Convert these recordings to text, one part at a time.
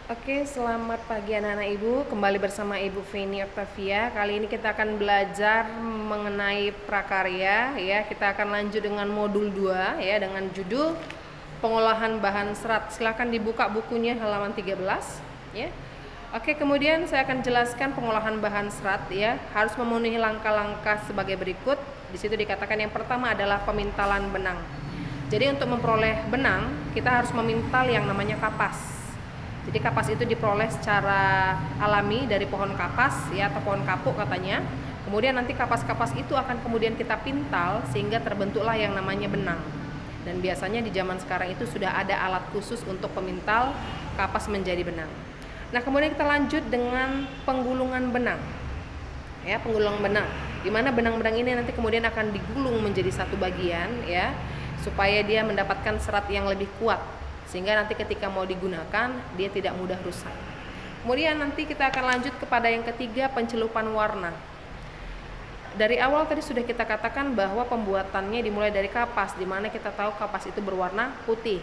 Oke, selamat pagi anak-anak Ibu. Kembali bersama Ibu Feni Octavia. Kali ini kita akan belajar mengenai prakarya ya. Kita akan lanjut dengan modul 2 ya dengan judul pengolahan bahan serat. Silakan dibuka bukunya halaman 13 ya. Oke, kemudian saya akan jelaskan pengolahan bahan serat ya. Harus memenuhi langkah-langkah sebagai berikut. Di situ dikatakan yang pertama adalah pemintalan benang. Jadi untuk memperoleh benang, kita harus memintal yang namanya kapas. Jadi kapas itu diperoleh secara alami dari pohon kapas ya, atau pohon kapuk katanya. Kemudian nanti kapas-kapas itu akan kemudian kita pintal sehingga terbentuklah yang namanya benang. Dan biasanya di zaman sekarang itu sudah ada alat khusus untuk pemintal kapas menjadi benang. Nah, kemudian kita lanjut dengan penggulungan benang. Ya, penggulungan benang. Di mana benang-benang ini nanti kemudian akan digulung menjadi satu bagian ya, supaya dia mendapatkan serat yang lebih kuat, sehingga nanti ketika mau digunakan dia tidak mudah rusak. Kemudian nanti kita akan lanjut kepada yang ketiga, pencelupan warna. Dari awal tadi sudah kita katakan bahwa pembuatannya dimulai dari kapas, di mana kita tahu kapas itu berwarna putih.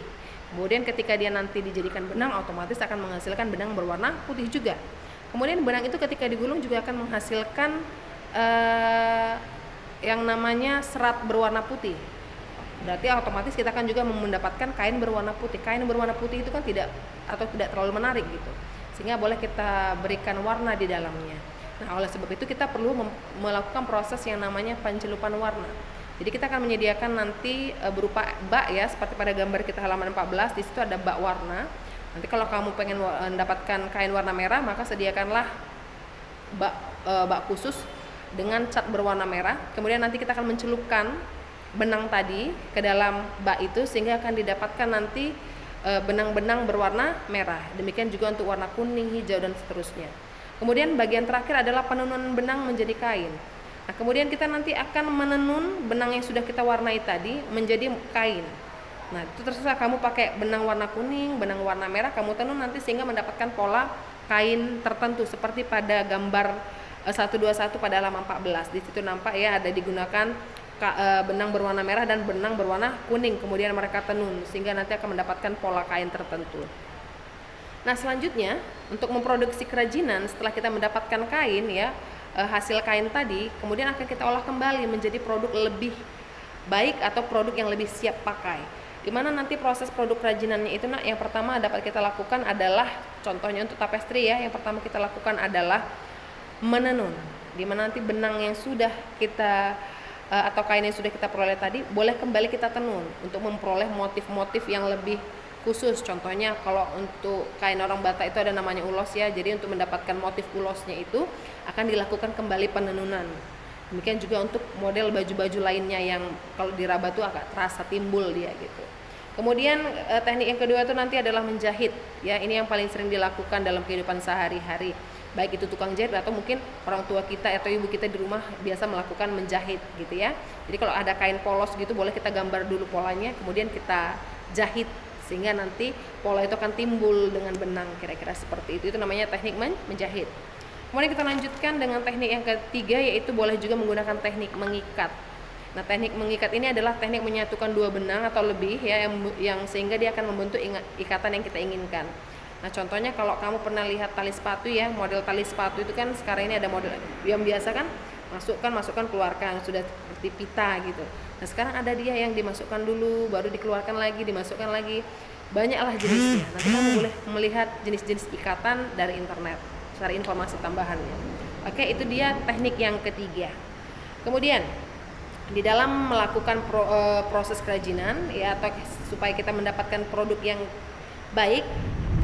Kemudian ketika dia nanti dijadikan benang, otomatis akan menghasilkan benang berwarna putih juga. Kemudian benang itu ketika digulung juga akan menghasilkan yang namanya serat berwarna putih. Berarti otomatis kita akan juga mendapatkan kain berwarna putih. Kain berwarna putih itu kan tidak terlalu menarik gitu, sehingga boleh kita berikan warna di dalamnya. Nah, oleh sebab itu kita perlu melakukan proses yang namanya pencelupan warna. Jadi kita akan menyediakan nanti berupa bak ya, seperti pada gambar kita halaman 14. Di situ ada bak warna. Nanti kalau kamu pengen mendapatkan kain warna merah, maka sediakanlah bak khusus dengan cat berwarna merah. Kemudian nanti kita akan mencelupkan benang tadi ke dalam bak itu, sehingga akan didapatkan nanti benang-benang berwarna merah. Demikian juga untuk warna kuning, hijau, dan seterusnya. Kemudian bagian terakhir adalah penenunan benang menjadi kain. Nah, kemudian kita nanti akan menenun benang yang sudah kita warnai tadi menjadi kain. Nah, itu terserah kamu pakai benang warna kuning, benang warna merah, kamu tenun nanti sehingga mendapatkan pola kain tertentu seperti pada gambar 121 pada halaman 14. Di situ nampak ya ada digunakan benang berwarna merah dan benang berwarna kuning, kemudian mereka tenun sehingga nanti akan mendapatkan pola kain tertentu. Nah, selanjutnya untuk memproduksi kerajinan, setelah kita mendapatkan kain ya, hasil kain tadi kemudian akan kita olah kembali menjadi produk lebih baik atau produk yang lebih siap pakai. Dimana nanti proses produk kerajinannya itu yang pertama dapat kita lakukan adalah, contohnya untuk tapestri ya, yang pertama kita lakukan adalah menenun. Dimana nanti benang yang sudah kita atau kain yang sudah kita peroleh tadi boleh kembali kita tenun untuk memperoleh motif-motif yang lebih khusus. Contohnya kalau untuk kain orang Batak itu ada namanya ulos ya, jadi untuk mendapatkan motif ulosnya itu akan dilakukan kembali penenunan. Demikian juga untuk model baju-baju lainnya yang kalau diraba tuh agak terasa timbul dia gitu. Kemudian teknik yang kedua itu nanti adalah menjahit ya, ini yang paling sering dilakukan dalam kehidupan sehari-hari, baik itu tukang jahit atau mungkin orang tua kita atau ibu kita di rumah biasa melakukan menjahit gitu ya. Jadi kalau ada kain polos gitu boleh kita gambar dulu polanya, kemudian kita jahit sehingga nanti pola itu akan timbul dengan benang, kira-kira seperti itu namanya teknik menjahit. Kemudian kita lanjutkan dengan teknik yang ketiga, yaitu boleh juga menggunakan teknik mengikat. Nah, teknik mengikat ini adalah teknik menyatukan dua benang atau lebih ya, yang sehingga dia akan membentuk ikatan yang kita inginkan. Nah, contohnya kalau kamu pernah lihat tali sepatu ya, model tali sepatu itu kan sekarang ini ada model yang biasa kan masukkan keluarkan, sudah seperti pita gitu. Nah, sekarang ada dia yang dimasukkan dulu baru dikeluarkan lagi, dimasukkan lagi. Banyaklah jenisnya. Nanti kamu boleh melihat jenis-jenis ikatan dari internet, cari informasi tambahannya. Oke, itu dia teknik yang ketiga. Kemudian di dalam melakukan proses kerajinan ya, atau supaya kita mendapatkan produk yang baik,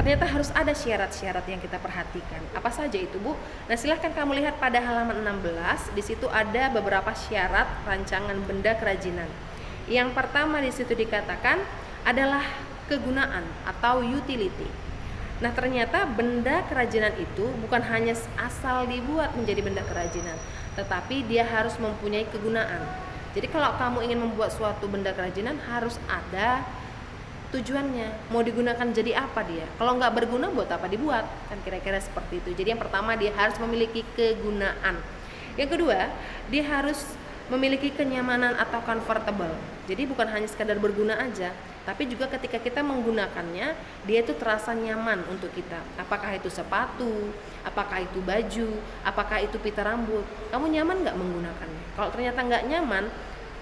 ternyata harus ada syarat-syarat yang kita perhatikan. Apa saja itu, Bu? Nah, silahkan kamu lihat pada halaman 16. Di situ ada beberapa syarat rancangan benda kerajinan. Yang pertama di situ dikatakan adalah kegunaan atau utility. Nah, ternyata benda kerajinan itu bukan hanya asal dibuat menjadi benda kerajinan, tetapi dia harus mempunyai kegunaan. Jadi kalau kamu ingin membuat suatu benda kerajinan harus ada tujuannya, mau digunakan jadi apa dia. Kalau nggak berguna buat apa dibuat, kan kira-kira seperti itu. Jadi yang pertama dia harus memiliki kegunaan. Yang kedua, dia harus memiliki kenyamanan atau comfortable. Jadi bukan hanya sekadar berguna aja, tapi juga ketika kita menggunakannya, dia itu terasa nyaman untuk kita. Apakah itu sepatu, apakah itu baju, apakah itu pita rambut, kamu nyaman nggak menggunakannya? Kalau ternyata nggak nyaman,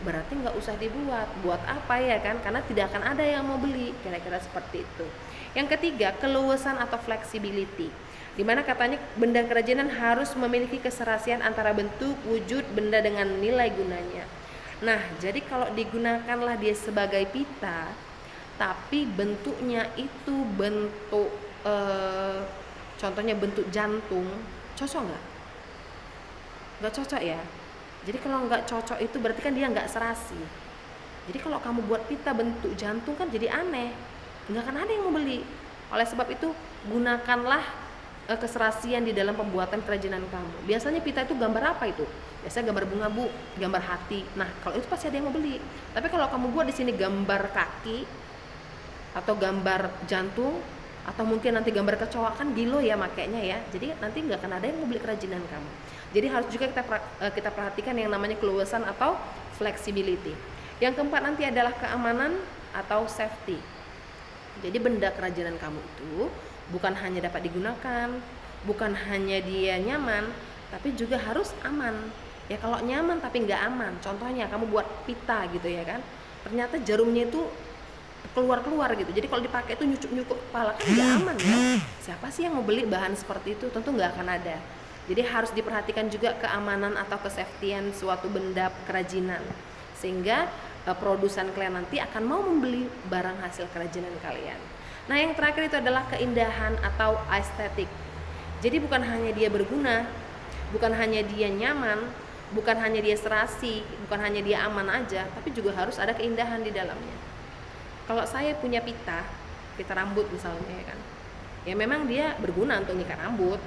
berarti nggak usah dibuat. Buat apa ya kan? Karena tidak akan ada yang mau beli, kira-kira seperti itu. Yang ketiga, keluasan atau flexibility, dimana katanya benda kerajinan harus memiliki keserasian antara bentuk, wujud, benda dengan nilai gunanya. Nah, jadi kalau digunakanlah dia sebagai pita, tapi bentuknya itu bentuk contohnya bentuk jantung, cocok nggak? Nggak cocok ya. Jadi kalau nggak cocok itu berarti kan dia nggak serasi. Jadi kalau kamu buat pita bentuk jantung kan jadi aneh, nggak akan ada yang mau beli. Oleh sebab itu, gunakanlah keserasian di dalam pembuatan kerajinan kamu. Biasanya pita itu gambar apa itu? Biasanya gambar bunga, Bu, gambar hati. Nah, kalau itu pasti ada yang mau beli. Tapi kalau kamu buat di sini gambar kaki atau gambar jantung atau mungkin nanti gambar kecoa, kan gilo ya makainya ya. Jadi nanti nggak akan ada yang mau beli kerajinan kamu. Jadi harus juga kita perhatikan yang namanya keluasan atau flexibility. Yang keempat nanti adalah keamanan atau safety. Jadi benda kerajinan kamu itu bukan hanya dapat digunakan, bukan hanya dia nyaman, tapi juga harus aman. Ya kalau nyaman tapi nggak aman, contohnya kamu buat pita gitu ya kan, ternyata jarumnya itu keluar gitu. Jadi kalau dipakai itu nyucuk kepala, kan nggak aman ya. Siapa sih yang mau beli bahan seperti itu? Tentu nggak akan ada. Jadi harus diperhatikan juga keamanan atau kesafetyan suatu benda kerajinan, sehingga produsen kalian nanti akan mau membeli barang hasil kerajinan kalian. Nah, yang terakhir itu adalah keindahan atau estetik. Jadi bukan hanya dia berguna, bukan hanya dia nyaman, bukan hanya dia serasi, bukan hanya dia aman aja, tapi juga harus ada keindahan di dalamnya. Kalau saya punya pita rambut misalnya ya kan, ya memang dia berguna untuk nyikat rambut,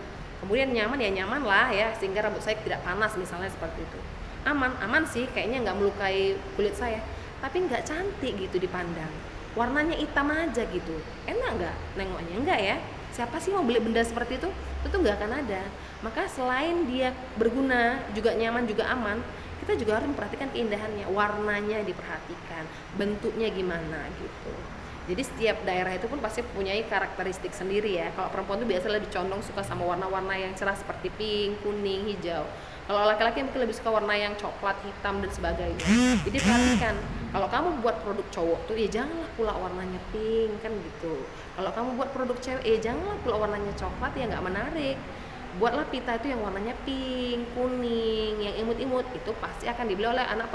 kemudian nyaman ya nyaman lah ya, sehingga rambut saya tidak panas misalnya seperti itu. Aman sih, kayaknya nggak melukai kulit saya, tapi nggak cantik gitu dipandang. Warnanya hitam aja gitu, enak nggak nengoknya? Enggak ya. Siapa sih mau beli benda seperti itu? Itu nggak akan ada. Maka selain dia berguna, juga nyaman, juga aman, kita juga harus memperhatikan keindahannya, warnanya diperhatikan, bentuknya gimana gitu. Jadi setiap daerah itu pun pasti punya karakteristik sendiri ya. Kalau perempuan itu biasanya lebih condong suka sama warna-warna yang cerah seperti pink, kuning, hijau. Kalau laki-laki mungkin lebih suka warna yang coklat, hitam, dan sebagainya. Jadi perhatikan, kalau kamu buat produk cowok tuh, ya janganlah pula warnanya pink, kan gitu. Kalau kamu buat produk cewek, ya janganlah pula warnanya coklat, ya nggak menarik. Buatlah pita itu yang warnanya pink, kuning, yang imut-imut, itu pasti akan dibeli oleh anak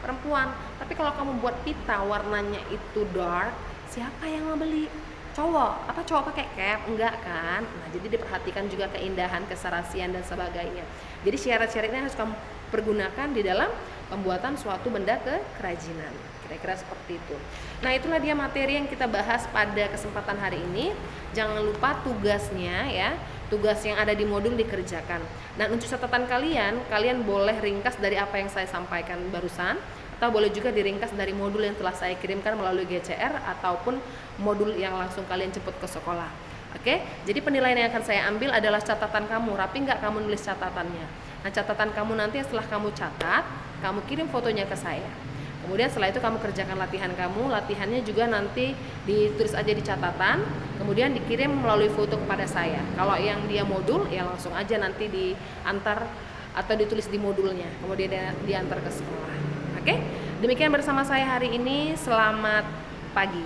perempuan. Tapi kalau kamu buat pita warnanya itu dark, siapa yang mau beli? Cowok. Apa cowok pakai cap? Enggak kan? Nah, jadi diperhatikan juga keindahan, keserasian, dan sebagainya. Jadi syarat-syaratnya harus kamu pergunakan di dalam pembuatan suatu benda kerajinan. Kira-kira seperti itu. Nah, itulah dia materi yang kita bahas pada kesempatan hari ini. Jangan lupa tugasnya ya, tugas yang ada di modul dikerjakan. Nah, untuk catatan kalian boleh ringkas dari apa yang saya sampaikan barusan, atau boleh juga diringkas dari modul yang telah saya kirimkan melalui GCR ataupun modul yang langsung kalian jemput ke sekolah. Oke, jadi penilaian yang akan saya ambil adalah catatan kamu. Rapi nggak kamu nulis catatannya? Nah, catatan kamu nanti setelah kamu catat, kamu kirim fotonya ke saya. Kemudian setelah itu kamu kerjakan latihan kamu. Latihannya juga nanti ditulis aja di catatan, kemudian dikirim melalui foto kepada saya. Kalau yang dia modul, ya langsung aja nanti diantar atau ditulis di modulnya, kemudian diantar ke sekolah. Oke, demikian bersama saya hari ini. Selamat pagi.